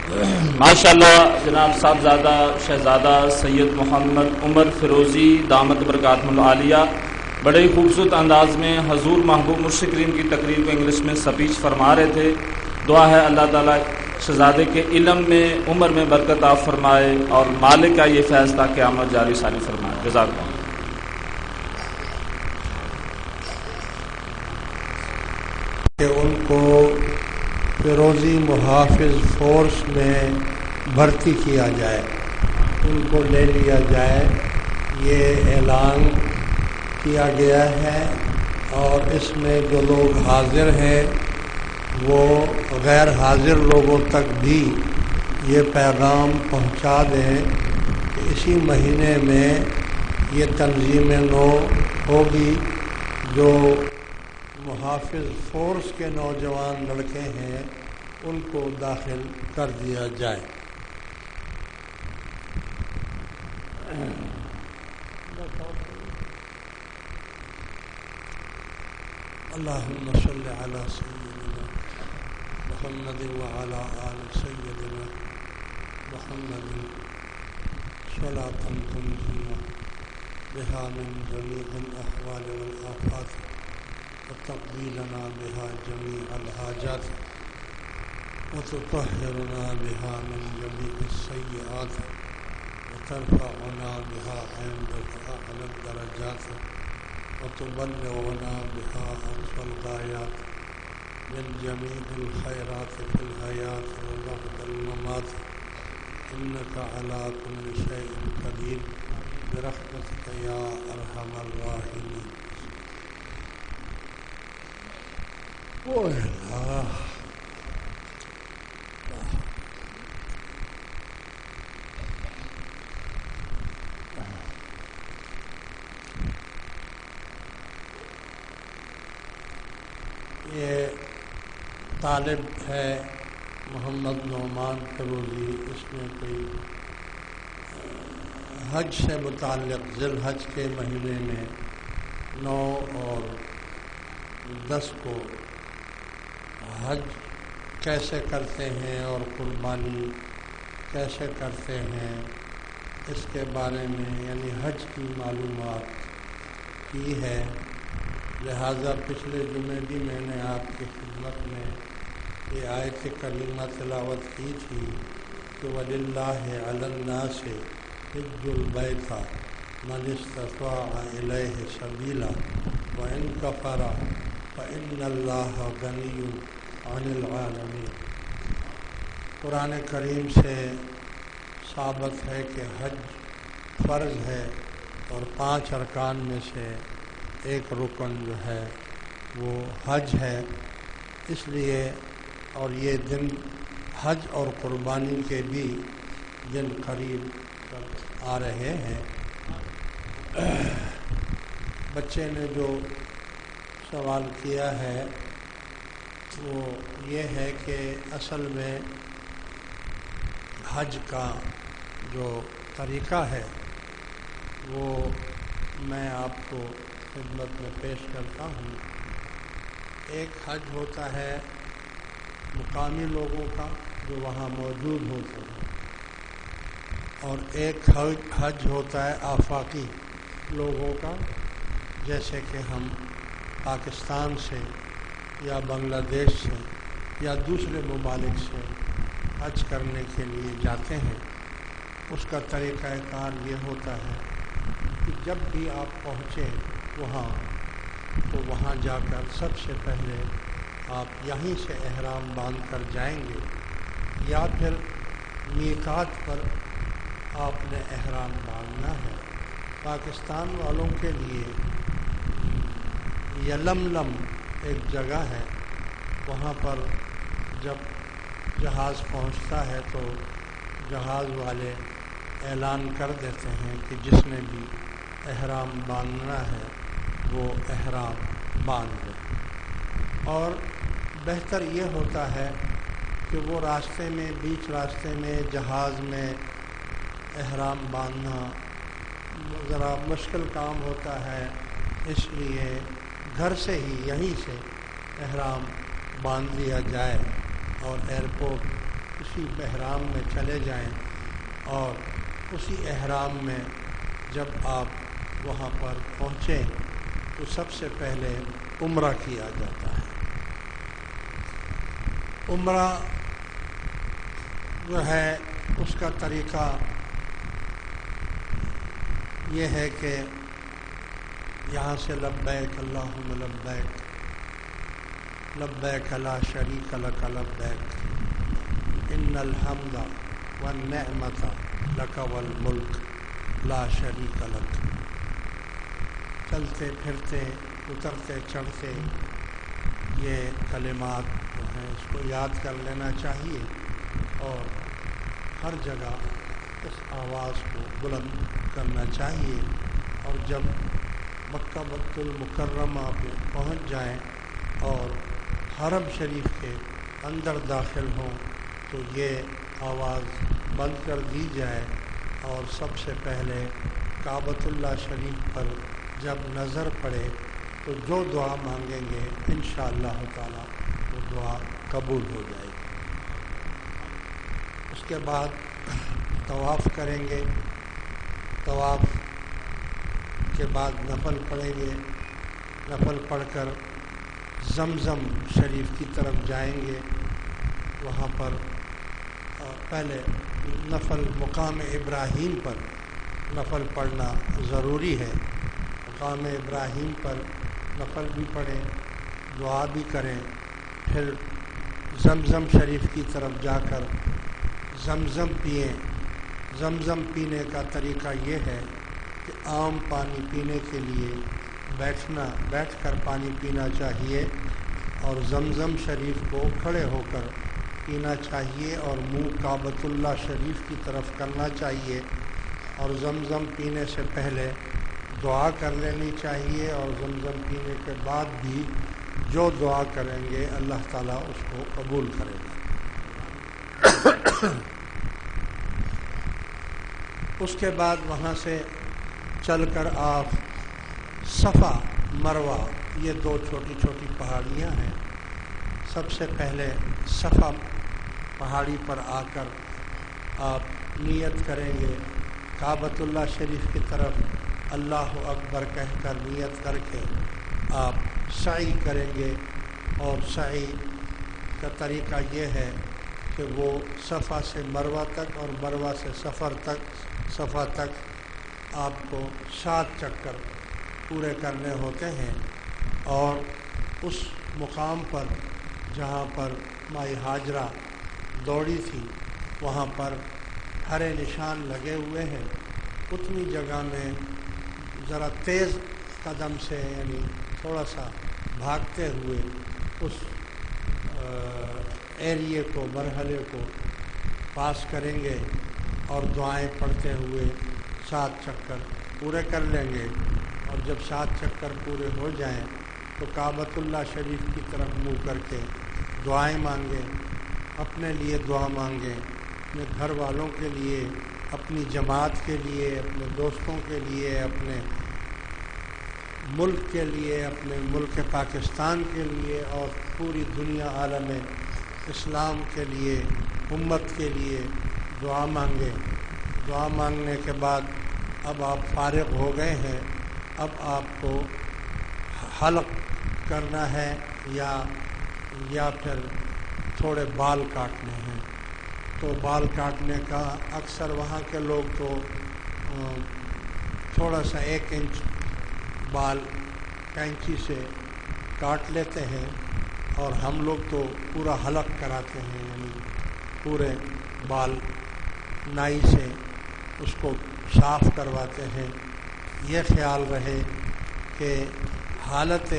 ماشاءاللہ جناب صاحبزادہ شہزادہ سید محمد عمر فیروزی دامت برکاتہم العالیہ بڑے ہی خوبصورت انداز میں حضور محبوب مرشد کریم کی تقریر کو انگلش میں سپیچ فرما رہے تھے. دعا ہے اللہ تعالیٰ شہزادے کے علم میں عمر میں برکت عطا فرمائے اور مالک کا یہ فیض تا قیامت جاری ساری فرمائے. جزاک اللہ. کہ ان کو فیروزی محافظ فورس میں بھرتی کیا جائے، ان کو لے لیا جائے، یہ اعلان کیا گیا ہے. اور اس میں جو لوگ حاضر ہیں وہ غیر حاضر لوگوں تک بھی یہ پیغام پہنچا دیں کہ اسی مہینے میں یہ تنظیم نو ہوگی. جو محافظ فورس کے نوجوان لڑکے ہیں ان کو داخل کر دیا جائے. اللہم صلی علی سیدنا محمد وعلی آل سیدنا محمد صلاۃ تنجینا بہا من جمیع الاحوال والآفات وتقضی لنا بہا جمیع الحاجات وتطہرنا بہا من جمیع السیئات وترفعنا بہا عندک اعلی الدرجات وتبلغنا بها أقصى الغايات من جميع الخيرات في الحياة وبعد الممات إنك على كل شيء قدير برحمتك يا أرحم الراحمين. یہ طالب ہے محمد نعمان فیروزی. اس نے کوئی حج سے متعلق ذی الحج کے مہینے میں 9 اور 10 کو حج کیسے کرتے ہیں اور قربانی کیسے کرتے ہیں اس کے بارے میں یعنی حج کی معلومات کی ہے. لہٰذا پچھلے جمعے بھی میں نے آپ کی خدمت میں یہ آیت کریمہ تلاوت کی تھی کہ وَلِلَّهِ عَلَى النَّاسِ حِجُّ الْبَيْتِ مَنِ اسْتَطَاعَ إِلَيْهِ سَبِيلًا وَإِنْ كَفَرَ فَإِنَّ اللَّهَ غَنِيٌّ عَنِ الْعَالَمِينَ. قرآن کریم سے ثابت ہے کہ حج فرض ہے اور 5 ارکان میں سے ایک رکن جو ہے وہ حج ہے. اس لیے اور یہ دن حج اور قربانی کے بھی دن قریب آ رہے ہیں. بچے نے جو سوال کیا ہے وہ یہ ہے کہ اصل میں حج کا جو طریقہ ہے وہ میں آپ کو خدمت میں پیش کرتا ہوں. ایک حج ہوتا ہے مقامی لوگوں کا جو وہاں موجود ہوتے ہیں، اور ایک حج ہوتا ہے آفاقی لوگوں کا، جیسے کہ ہم پاکستان سے یا بنگلہ دیش سے یا دوسرے ممالک سے حج کرنے کے لیے جاتے ہیں. اس کا طریقہ کار یہ ہوتا ہے کہ جب بھی آپ پہنچیں وہاں تو وہاں جا کر سب سے پہلے آپ یہیں سے احرام باندھ کر جائیں گے، یا پھر میقات پر آپ نے احرام باندھنا ہے. پاکستان والوں کے لیے یلملم ایک جگہ ہے، وہاں پر جب جہاز پہنچتا ہے تو جہاز والے اعلان کر دیتے ہیں کہ جس نے بھی احرام باندھنا ہے وہ احرام باندھ لے. اور بہتر یہ ہوتا ہے کہ وہ راستے میں بیچ راستے میں جہاز میں احرام باندھنا ذرا مشکل کام ہوتا ہے، اس لیے گھر سے ہی یہیں سے احرام باندھ لیا جائے اور ایئرپورٹ اسی احرام میں چلے جائیں، اور اسی احرام میں جب آپ وہاں پر پہنچیں تو سب سے پہلے عمرہ کیا جاتا ہے۔ عمرہ جو ہے اس کا طریقہ یہ ہے کہ یہاں سے لبیک اللہم لبیک لبیک لا شریک لک لبیک ان الحمد والنعمت لک والملک لا شریک لک۔ چلتے پھرتے اترتے چڑھتے یہ کلمات جو ہیں اس کو یاد کر لینا چاہیے، اور ہر جگہ اس آواز کو بلند کرنا چاہیے، اور جب مکہ بیت المکرمہ پہ پہنچ جائیں اور حرم شریف کے اندر داخل ہوں تو یہ آواز بند کر دی جائے، اور سب سے پہلے کعبۃ اللہ شریف پر جب نظر پڑے تو جو دعا مانگیں گے انشاءاللہ تعالی وہ دعا قبول ہو جائے گی۔ اس کے بعد طواف کریں گے، طواف کے بعد نفل پڑھیں گے، نفل پڑھ کر زمزم شریف کی طرف جائیں گے۔ وہاں پر پہلے نفل مقام ابراہیم پر نفل پڑھنا ضروری ہے، مقام ابراہیم پر نفل بھی پڑھیں، دعا بھی کریں، پھر زمزم شریف کی طرف جا کر زمزم پئیں۔ زمزم پینے کا طریقہ یہ ہے کہ عام پانی پینے کے لیے بیٹھ کر پانی پینا چاہیے، اور زمزم شریف کو کھڑے ہو کر پینا چاہیے، اور منہ کعبۃ اللہ شریف کی طرف کرنا چاہیے، اور زمزم پینے سے پہلے دعا کر لینی چاہیے، اور زمزم پینے کے بعد بھی جو دعا کریں گے اللہ تعالیٰ اس کو قبول کرے گا۔ اس کے بعد وہاں سے چل کر آپ صفا مروہ، یہ دو چھوٹی چھوٹی پہاڑیاں ہیں، سب سے پہلے صفا پہاڑی پر آ کر آپ نیت کریں گے، کعبۃ اللہ شریف کی طرف اللہ اکبر کہہ کر نیت کر کے آپ سعی کریں گے، اور سعی کا طریقہ یہ ہے کہ وہ صفا سے مروہ تک اور مروہ سے صفا تک آپ کو 7 چکر پورے کرنے ہوتے ہیں، اور اس مقام پر جہاں پر مائی ہاجرہ دوڑی تھی وہاں پر ہرے نشان لگے ہوئے ہیں، اتنی جگہ میں ذرا تیز قدم سے یعنی تھوڑا سا بھاگتے ہوئے اس ایریے کو مرحلے کو پاس کریں گے، اور دعائیں پڑھتے ہوئے 7 چکر پورے کر لیں گے، اور جب 7 چکر پورے ہو جائیں تو کعبۃ اللہ شریف کی طرف منہ کر کے دعائیں مانگیں، اپنے لیے دعا مانگیں، اپنے گھر والوں کے لیے، اپنی جماعت کے لیے، اپنے دوستوں کے لیے، اپنے ملک کے لیے، اپنے ملک پاکستان کے لیے، اور پوری دنیا عالم اسلام کے لیے، امت کے لیے دعا مانگیں۔ دعا مانگنے کے بعد اب آپ فارغ ہو گئے ہیں، اب آپ کو حلق کرنا ہے یا پھر تھوڑے بال کاٹنے ہیں، تو بال کاٹنے کا اکثر وہاں کے لوگ تو تھوڑا سا 1 انچ بال کینچی سے کاٹ لیتے ہیں، اور ہم لوگ تو پورا حلق کراتے ہیں، یعنی پورے بال نائی سے اس کو صاف کرواتے ہیں۔ یہ خیال رہے کہ حالت